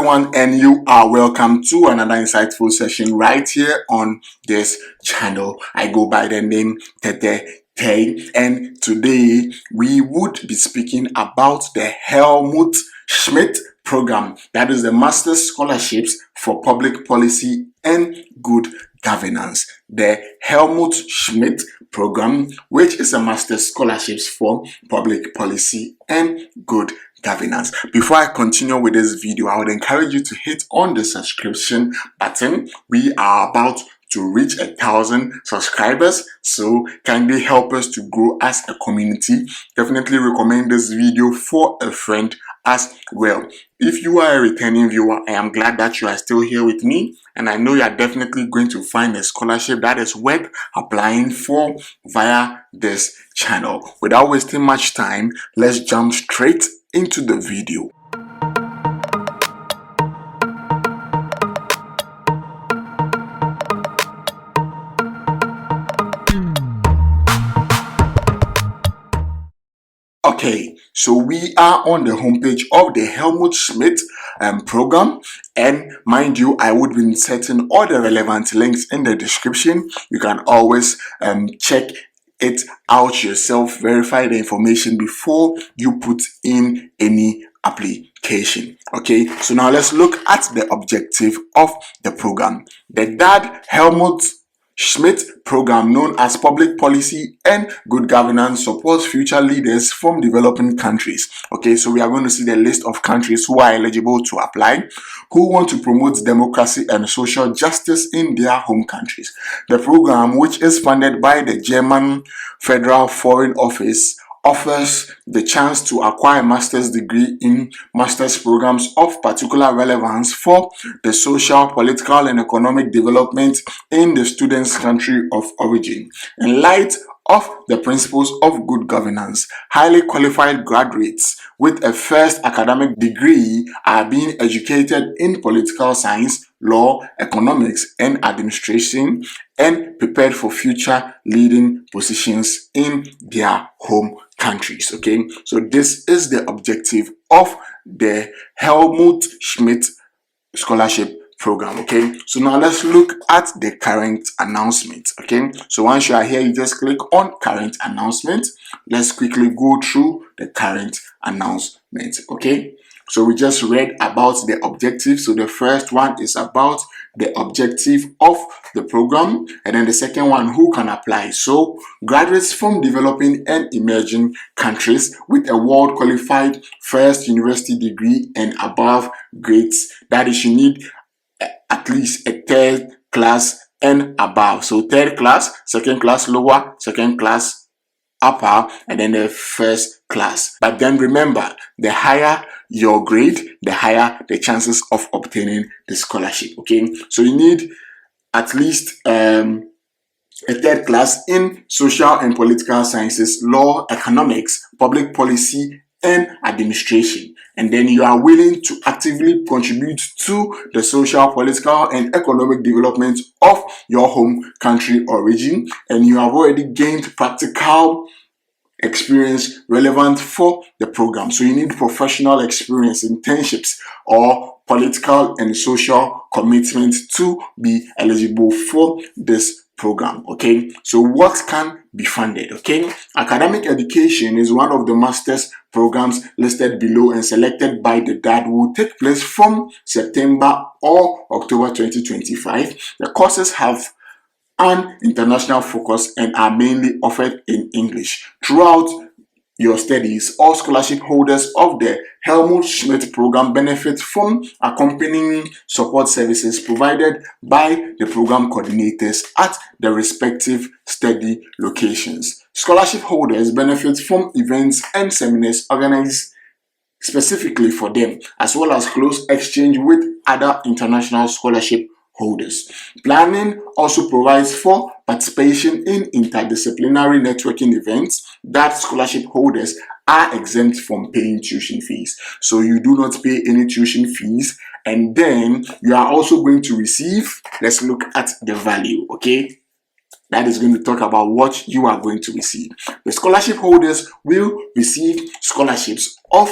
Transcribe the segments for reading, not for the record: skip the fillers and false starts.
everyone, and you are welcome to another insightful session right here on this channel. I go by the name Tete Tay, and today we would be speaking about the Helmut-Schmidt Programme. That is the Master's Scholarships for Public Policy and Good Governance. The Helmut-Schmidt Programme, which is a Master's Scholarships for Public Policy and Good Governance. Before I continue with this video, I would encourage you to hit on the subscription button. We are about to reach 1,000 subscribers, so kindly help us to grow as a community. Definitely recommend this video for a friend as well. If you are a returning viewer, I am glad that you are still here with me, and I know you are definitely going to find a scholarship that is worth applying for via this channel. Without wasting much time, let's jump straight into the video. Okay, so we are on the homepage of the Helmut-Schmidt program, and mind you, I would be inserting all the relevant links in the description. You can always check it out yourself, verify the information before you put in any application. Okay, so now let's look at the objective of the program. The DAAD Helmut-Schmidt Programme, known as Public Policy and Good Governance, supports future leaders from developing countries. Okay, so we are going to see the list of countries who are eligible to apply, who want to promote democracy and social justice in their home countries. The program, which is funded by the German Federal Foreign Office, offers the chance to acquire a master's degree in master's programs of particular relevance for the social, political, and economic development in the student's country of origin. In light of the principles of good governance, highly qualified graduates with a first academic degree are being educated in political science, law, economics, and administration, and prepared for future leading positions in their home countries. Okay, so this is the objective of the Helmut-Schmidt Scholarship Program. Okay, so now let's look at the current announcement. Okay, so once you are here, you just click on current announcement. Let's quickly go through the current announcement. Okay, so we just read about the objective. So the first one is about the objective of the program, and then the second one, who can apply. So graduates from developing and emerging countries with a world qualified first university degree and above grades. That is, you need at least a third class and above. So third class, second class lower, second class upper, and then the first class. But then remember, the higher your grade, the higher the chances of obtaining the scholarship. Okay, so you need at least a third class in social and political sciences, law, economics, public policy, and administration, and then you are willing to actively contribute to the social, political, and economic development of your home country origin, and you have already gained practical experience relevant for the program. So you need professional experience, internships, or political and social commitment to be eligible for this program. Okay, so what can be funded? Okay, academic education is one of the master's programs listed below, and selected by the DAAD will take place from September or October 2025. The courses have an international focus and are mainly offered in English. Throughout your studies, all scholarship holders of the Helmut-Schmidt program benefit from accompanying support services provided by the program coordinators at the respective study locations. Scholarship holders benefit from events and seminars organized specifically for them, as well as close exchange with other international scholarship holders. Planning also provides for participation in interdisciplinary networking events that scholarship holders are exempt from paying tuition fees. So you do not pay any tuition fees, and then you are also going to receive, let's look at the value. Okay, that is going to talk about what you are going to receive. The scholarship holders will receive scholarships of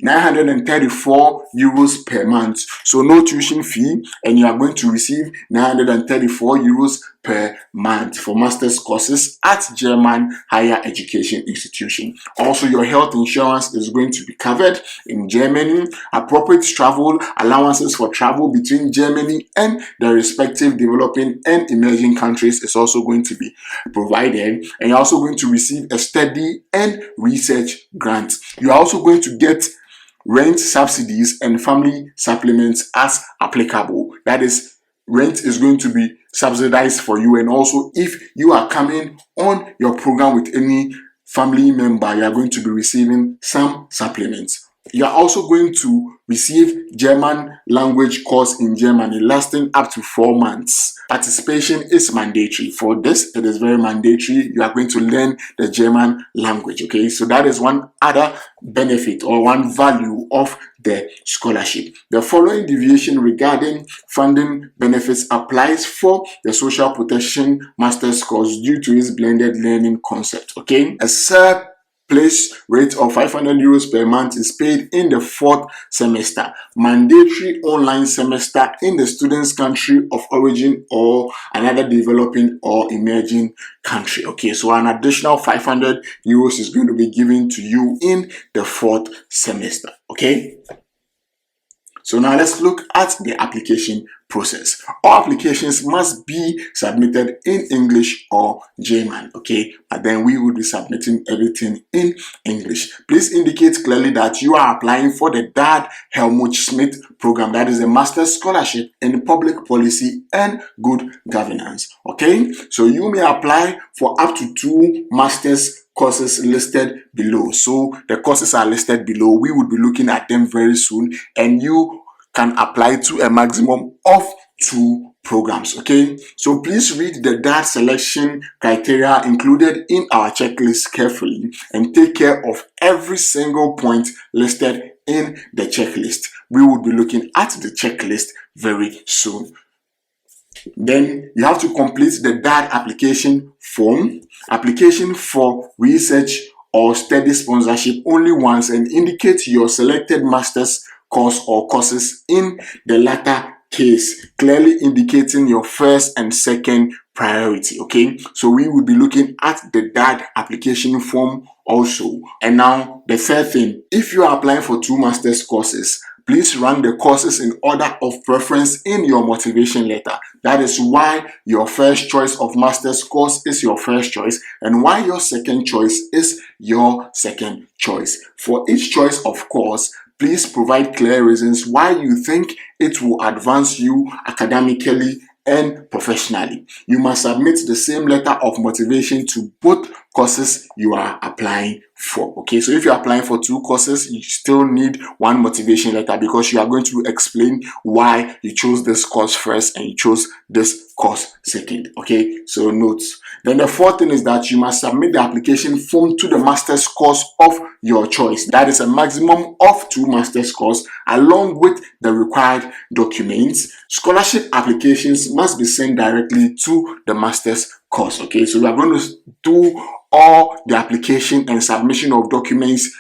934 euros per month. So no tuition fee, and you are going to receive 934 euros per month for master's courses at German higher education institution. Also, your health insurance is going to be covered in Germany. Appropriate travel allowances for travel between Germany and the respective developing and emerging countries is also going to be provided, and you're also going to receive a study and research grant. You are also going to get rent subsidies and family supplements as applicable. That is, rent is going to be subsidized for you, and also if you are coming on your program with any family member, you are going to be receiving some supplements. You are also going to receive German language course in Germany lasting up to 4 months. Participation is mandatory. For this, it is very mandatory. You are going to learn the German language. Okay, so that is one other benefit or one value of the scholarship. The following deviation regarding funding benefits applies for the social protection master's course due to its blended learning concept. Okay, a place rate of 500 euros per month is paid in the 4th semester. Mandatory online semester in the student's country of origin or another developing or emerging country. Okay, so an additional 500 euros is going to be given to you in the 4th semester. Okay. So now let's look at the application process. All applications must be submitted in English or German, okay? But then we will be submitting everything in English. Please indicate clearly that you are applying for the DAAD Helmut-Schmidt-Programme. That is a master's scholarship in public policy and good governance, okay? So you may apply for up to 2 master's courses listed below. So the courses are listed below. We will be looking at them very soon, and you can apply to a maximum of 2 programs. Okay, so please read the DAAD selection criteria included in our checklist carefully and take care of every single point listed in the checklist. We will be looking at the checklist very soon. Then you have to complete the DAAD application form. Application for research or study sponsorship only once, and indicate your selected master's course or courses in the latter case, clearly indicating your first and second priority. Okay, so we will be looking at the DAAD application form also. And now the third thing, if you are applying for 2 master's courses, please rank the courses in order of preference in your motivation letter. That is why your first choice of master's course is your first choice, and why your second choice is your second choice. For each choice of course, please provide clear reasons why you think it will advance you academically and professionally. You must submit the same letter of motivation to both courses you are applying for. Okay, so if you're applying for 2 courses, you still need 1 motivation letter, because you are going to explain why you chose this course first and you chose this course second. Okay, so notes. Then the 4th thing is that you must submit the application form to the master's course of your choice. That is a maximum of 2 master's courses along with the required documents. Scholarship applications must be sent directly to the master's course. Okay, so we are going to do all the application and submission of documents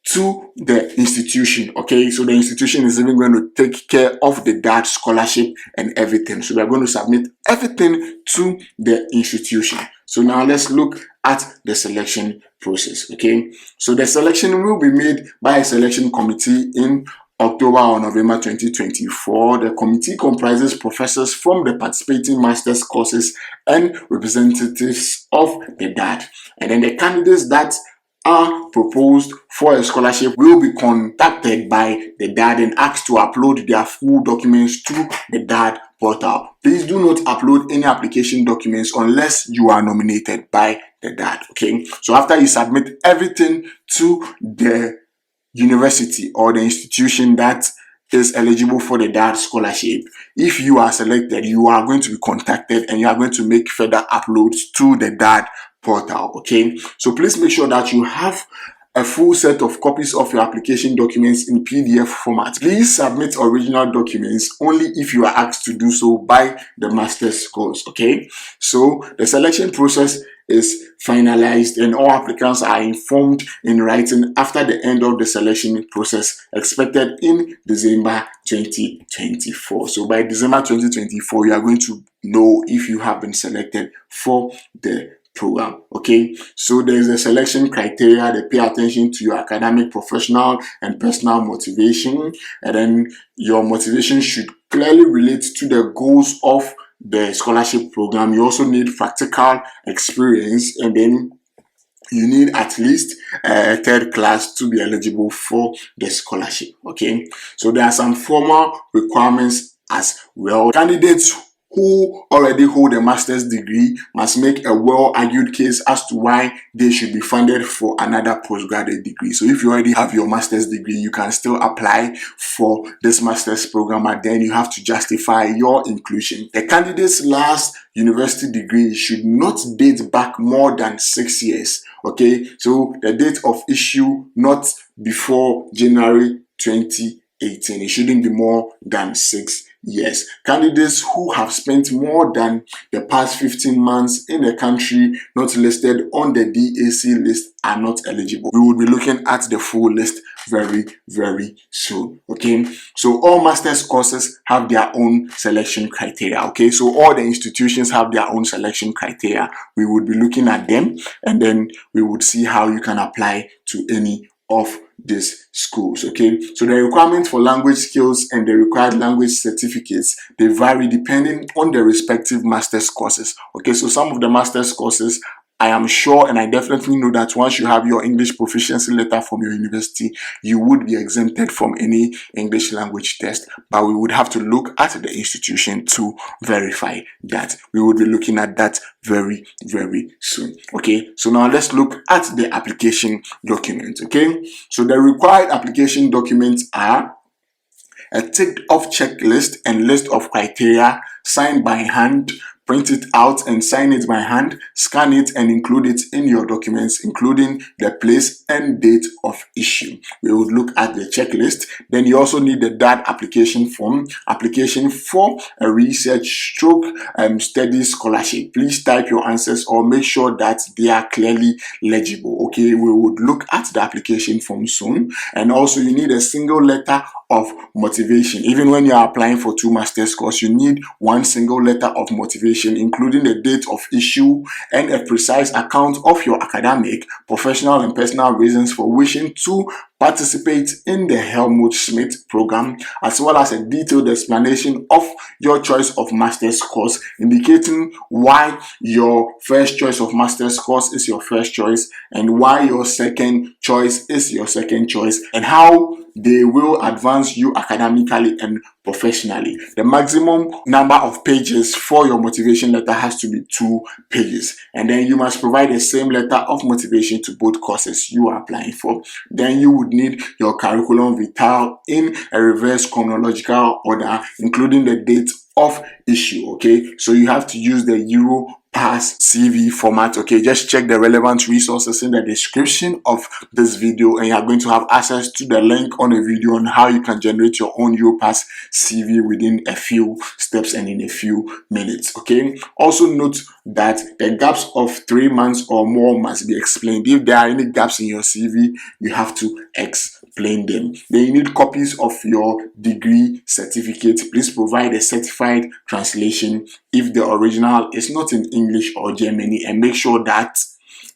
to the institution. Okay, so the institution is even going to take care of the DAAD scholarship and everything. So we are going to submit everything to the institution. So now let's look at the selection process. Okay, so the selection will be made by a selection committee in October or November 2024. The committee comprises professors from the participating master's courses and representatives of the DAAD. And then the candidates that are proposed for a scholarship will be contacted by the DAAD and asked to upload their full documents to the DAAD portal. Please do not upload any application documents unless you are nominated by the DAAD. Okay, so after you submit everything to the university or the institution that is eligible for the DAAD scholarship, if you are selected, you are going to be contacted and you are going to make further uploads to the DAAD portal. Okay, so please make sure that you have a full set of copies of your application documents in PDF format. Please submit original documents only if you are asked to do so by the master's course. Okay, so the selection process is finalized and all applicants are informed in writing after the end of the selection process expected in December 2024. So by December 2024, you are going to know if you have been selected for the program. Okay, so there's a selection criteria. They pay attention to your academic, professional, and personal motivation, and then your motivation should clearly relate to the goals of the scholarship program. You also need practical experience, and then you need at least a third class to be eligible for the scholarship. Okay, so there are some formal requirements as well. Candidates who already hold a master's degree must make a well-argued case as to why they should be funded for another postgraduate degree. So if you already have your master's degree, you can still apply for this master's program, and then you have to justify your inclusion. The candidate's last university degree should not date back more than 6 years. Okay, so the date of issue not before January 2018. It shouldn't be more than 6 years. Candidates who have spent more than the past 15 months in the country not listed on the DAC list are not eligible. We will be looking at the full list very soon. Okay, so all master's courses have their own selection criteria. Okay, so all the institutions have their own selection criteria. We would be looking at them, and then we would see how you can apply to any of these schools. Okay, so the requirements for language skills and the required language certificates, they vary depending on the respective master's courses. Okay, so some of the master's courses, I am sure and I definitely know that once you have your English proficiency letter from your university, you would be exempted from any English language test, but we would have to look at the institution to verify that. We would be looking at that very soon. Okay, so now let's look at the application document. Okay, so the required application documents are a ticked off checklist and list of criteria signed by hand. Print it out and sign it by hand, scan it and include it in your documents, including the place and date of issue. We would look at the checklist. Then you also need the DAAD application form, application for a research stroke study scholarship. Please type your answers or make sure that they are clearly legible. Okay, we would look at the application form soon. And also you need a single letter of motivation. Even when you are applying for 2 master's courses, you need one single letter of motivation, including the date of issue and a precise account of your academic, professional, and personal reasons for wishing to participate in the Helmut-Schmidt program, as well as a detailed explanation of your choice of master's course, indicating why your first choice of master's course is your first choice and why your second choice is your second choice, and how they will advance you academically and professionally. The maximum number of pages for your motivation letter has to be 2 pages, and then you must provide the same letter of motivation to both courses you are applying for. Then you would need your curriculum vitae in a reverse chronological order, including the date of issue. Okay, so you have to use the Euro Pass CV format. Okay, just check the relevant resources in the description of this video and you are going to have access to the link on the video on how you can generate your own Europass CV within a few steps and in a few minutes. Okay, also note that the gaps of 3 months or more must be explained. If there are any gaps in your CV, you have to explain them. Then you need copies of your degree certificate. Please provide a certified translation if the original is not in English or Germany, and make sure that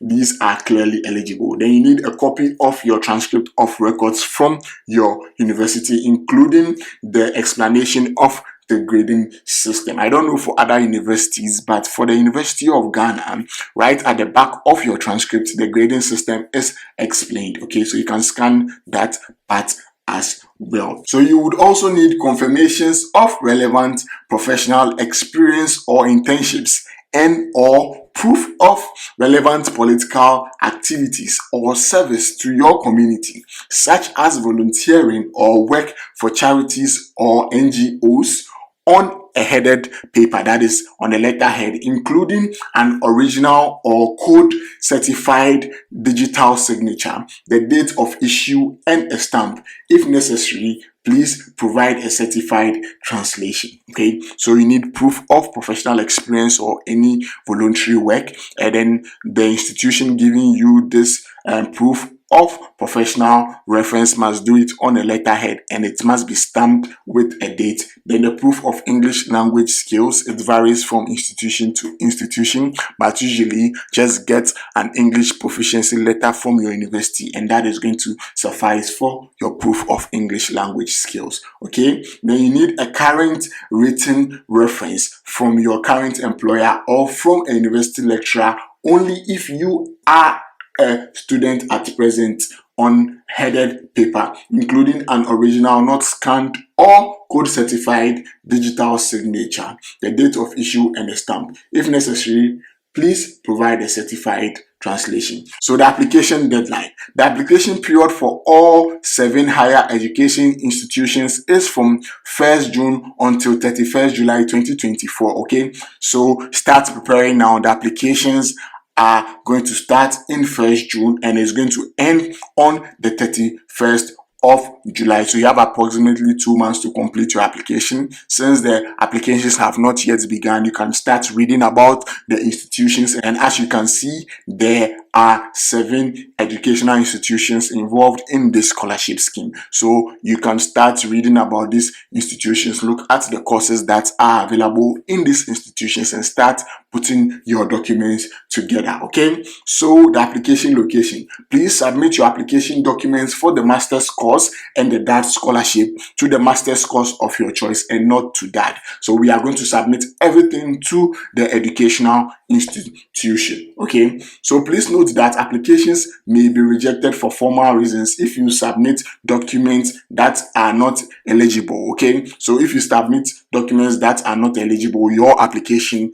these are clearly eligible. Then you need a copy of your transcript of records from your university, including the explanation of the grading system. I don't know for other universities, but for the University of Ghana, right at the back of your transcript, the grading system is explained. Okay, so you can scan that part as well. So you would also need confirmations of relevant professional experience or internships, and or proof of relevant political activities or service to your community, such as volunteering or work for charities or NGOs on a headed paper, that is on the letterhead, including an original or code certified digital signature, the date of issue, and a stamp. If necessary, please provide a certified translation. Okay, so you need proof of professional experience or any voluntary work, and then the institution giving you this proof of professional reference must do it on a letterhead, and it must be stamped with a date. Then the proof of English language skills, it varies from institution to institution, but usually just get an English proficiency letter from your university, and that is going to suffice for your proof of English language skills. Okay, then you need a current written reference from your current employer or from a university lecturer only if you are a student at present, on headed paper, including an original not scanned or code certified digital signature, the date of issue, and a stamp. If necessary, please provide a certified translation. So the application deadline. The application period for all 7 higher education institutions is from 1st June until 31st July 2024. Okay, so start preparing now. The applications are going to start in 1st June and is going to end on the 31st of July. So you have approximately 2 months to complete your application. Since the applications have not yet begun, you can start reading about the institutions, and as you can see, there are 7 educational institutions involved in this scholarship scheme. So you can start reading about these institutions, look at the courses that are available in these institutions, and start putting your documents together. Okay, so the application location. Please submit your application documents for the master's course and the DAAD scholarship to the master's course of your choice and not to DAAD. So we are going to submit everything to the educational institution. Okay, so please note that applications may be rejected for formal reasons if you submit documents that are not eligible. Okay, so if you submit documents that are not eligible, your application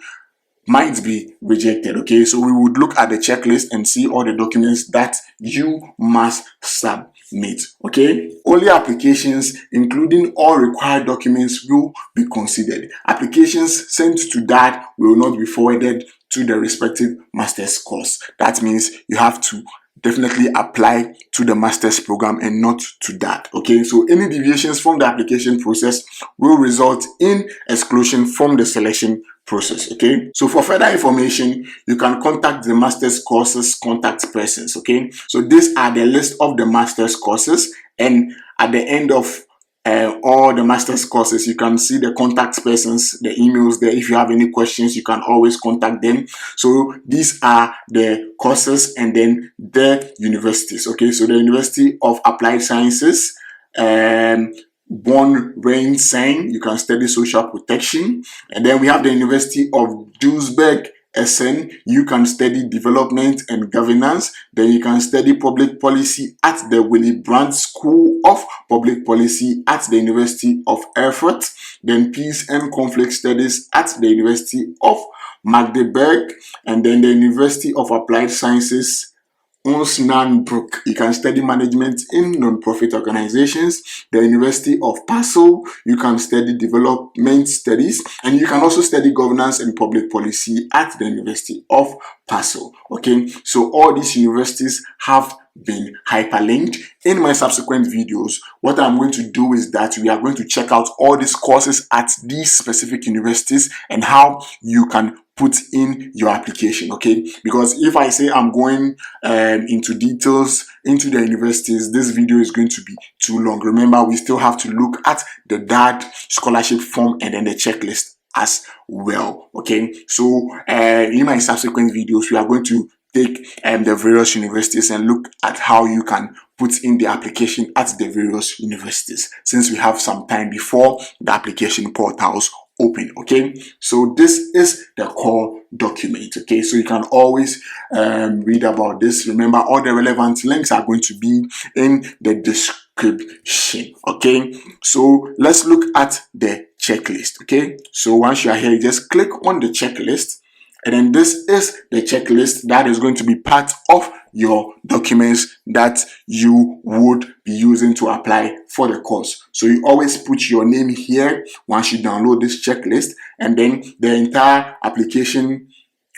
might be rejected. Okay, so we would look at the checklist and see all the documents that you must submit. Okay, only applications including all required documents will be considered. Applications sent to DAAD will not be forwarded to the respective master's course. That means you have to definitely apply to the master's program and not to DAAD. Okay, so any deviations from the application process will result in exclusion from the selection process. Okay, so for further information, you can contact the master's courses contact persons. Okay, so these are the list of the master's courses, and at the end of all the master's courses, you can see the contact persons, the emails there. If you have any questions, you can always contact them. So these are the courses and then the universities. Okay, so the University of Applied Sciences, Bonn Rhein-Sieg, you can study social protection. And then we have the University of Duisburg Essen, you can study development and governance. Then you can study public policy at the Willy Brandt School of Public Policy at the University of Erfurt. Then peace and conflict studies at the University of Magdeburg. And then the University of Applied Sciences, Osnabrück, you can study management in non-profit organizations. The University of Passau, you can study development studies, and you can also study governance and public policy at the University of Passau. Okay, so all these universities have been hyperlinked. In my subsequent videos, what I'm going to do is that we are going to check out all these courses at these specific universities and how you can put in your application. Okay, because if I say I'm going into details into the universities, this video is going to be too long. Remember, we still have to look at the DAAD scholarship form and then the checklist as well. Okay, so in my subsequent videos, we are going to take the various universities and look at how you can put in the application at the various universities, since we have some time before the application portals open. Okay, so this is the core document. Okay, so you can always read about this. Remember, all the relevant links are going to be in the description. Okay, so let's look at the checklist. Okay, so once you are here, you just click on the checklist, And then this is the checklist that is going to be part of your documents that you would be using to apply for the course. So you always put your name here once you download this checklist, and then the entire application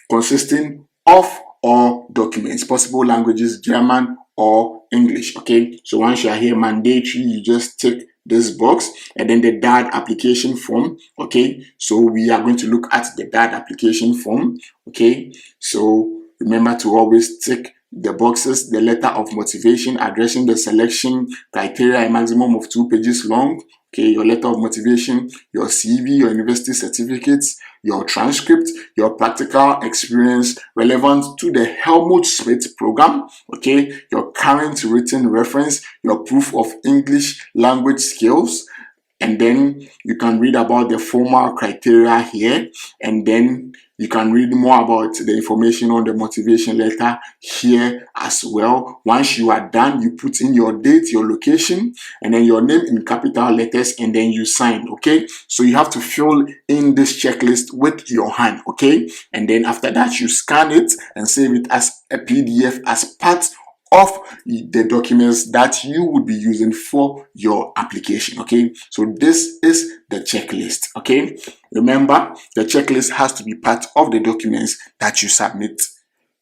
consisting of all documents, possible languages, German or English. Okay, so once you are here, mandatory, you just tick this box, and then the DAAD application form. Okay, so we are going to look at the DAAD application form. Okay, so remember to always tick the boxes: the letter of motivation addressing the selection criteria, a maximum of 2 pages long. Okay, your letter of motivation, your CV, your university certificates, your transcript, your practical experience relevant to the Helmut-Schmidt program, okay, your current written reference, your proof of English language skills, and then you can read about the formal criteria here, and then you can read more about the information on the motivation letter here as well. Once you are done, you put in your date, your location, and then your name in capital letters, and then you sign. Okay, so you have to fill in this checklist with your hand. Okay, and then after that, you scan it and save it as a PDF as part of the documents that you would be using for your application. Okay, so this is the checklist. Okay, remember, the checklist has to be part of the documents that you submit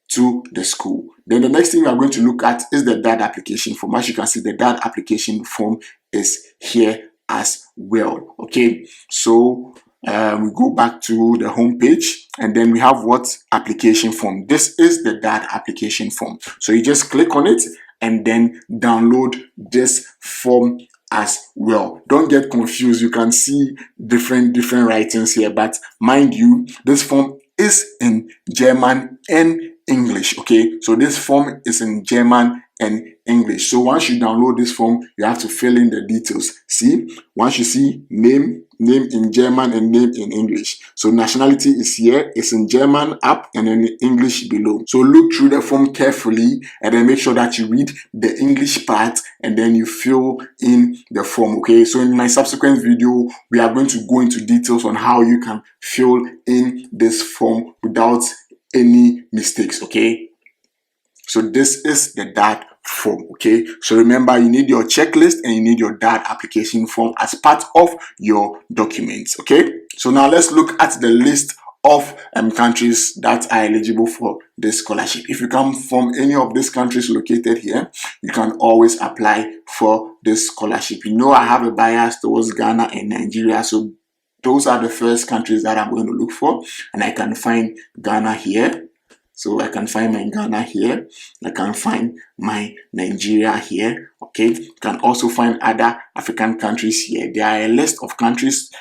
to the school. Then the next thing we are going to look at is the DAAD application form. As you can see, the DAAD application form is here as well. Okay, so we go back to the home page, and then we have what application form. This is the DAAD application form. So you just click on it and then download this form as well. Don't get confused. You can see different writings here, but mind you, this form is in German and English. Okay, so this form is in German and English. So once you download this form, you have to fill in the details. See, once you see name in German and name in English. So nationality is here, it's in German up and in English below. So look through the form carefully and then make sure that you read the English part and then you fill in the form. Okay, so in my subsequent video, we are going to go into details on how you can fill in this form without any mistakes. Okay, so this is the DAAD form. Okay, so remember, you need your checklist and you need your DAAD application form as part of your documents. Okay, so now let's look at the list of countries that are eligible for this scholarship. If you come from any of these countries located here, you can always apply for this scholarship. You know, I have a bias towards Ghana and Nigeria, so those are the first countries that I'm going to look for, and I can find Ghana here. So I can find my Ghana here. I can find my Nigeria here. Okay, you can also find other African countries here. There are a list of countries.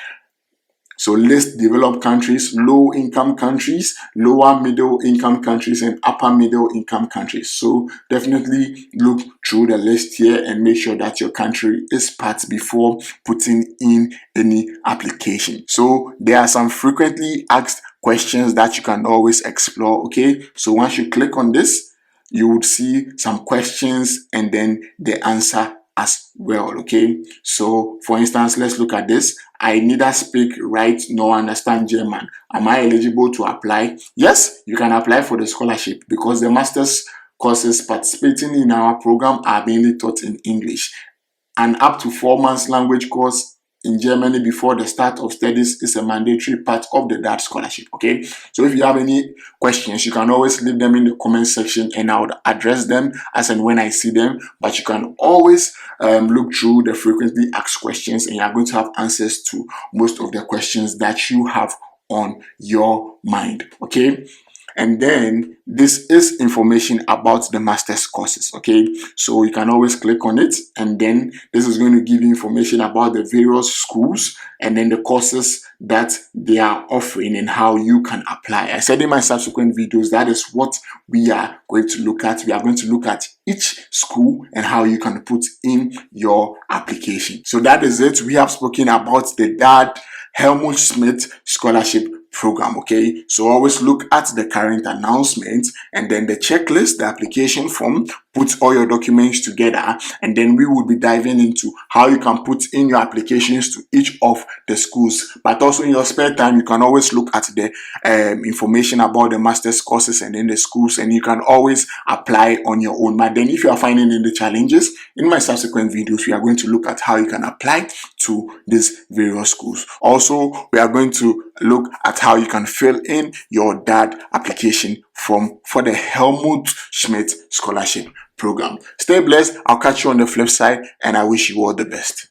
So list developed countries, low income countries, lower middle income countries, and upper middle income countries. So definitely look through the list here and make sure that your country is part before putting in any application. So there are some frequently asked questions that you can always explore. Okay, so once you click on this, you would see some questions and then the answer as well. Okay, so for instance, let's look at this. I neither speak, write, nor understand German. Am I eligible to apply? Yes, you can apply for the scholarship because the master's courses participating in our program are mainly taught in English. An up to 4 months language course in Germany before the start of studies is a mandatory part of the DAAD scholarship. Okay, so if you have any questions, you can always leave them in the comment section and I would address them as and when I see them. But you can always look through the frequently asked questions and you are going to have answers to most of the questions that you have on your mind. Okay, and then this is information about the master's courses. Okay, so you can always click on it, and then this is going to give you information about the various schools and then the courses that they are offering and how you can apply. I said in my subsequent videos, that is what we are going to look at. We are going to look at each school and how you can put in your application. So that is it. We have spoken about the DAAD Helmut-Schmidt Scholarship program. Okay, so always look at the current announcement and then the checklist, the application form. Put all your documents together, and then we will be diving into how you can put in your applications to each of the schools. But also in your spare time, you can always look at the information about the master's courses and in the schools, and you can always apply on your own. But then if you are finding any challenges, in my subsequent videos we are going to look at how you can apply to these various schools. Also, we are going to look at how you can fill in your DAAD application form for the Helmut-Schmidt Scholarship Program. Stay blessed. I'll catch you on the flip side, and I wish you all the best.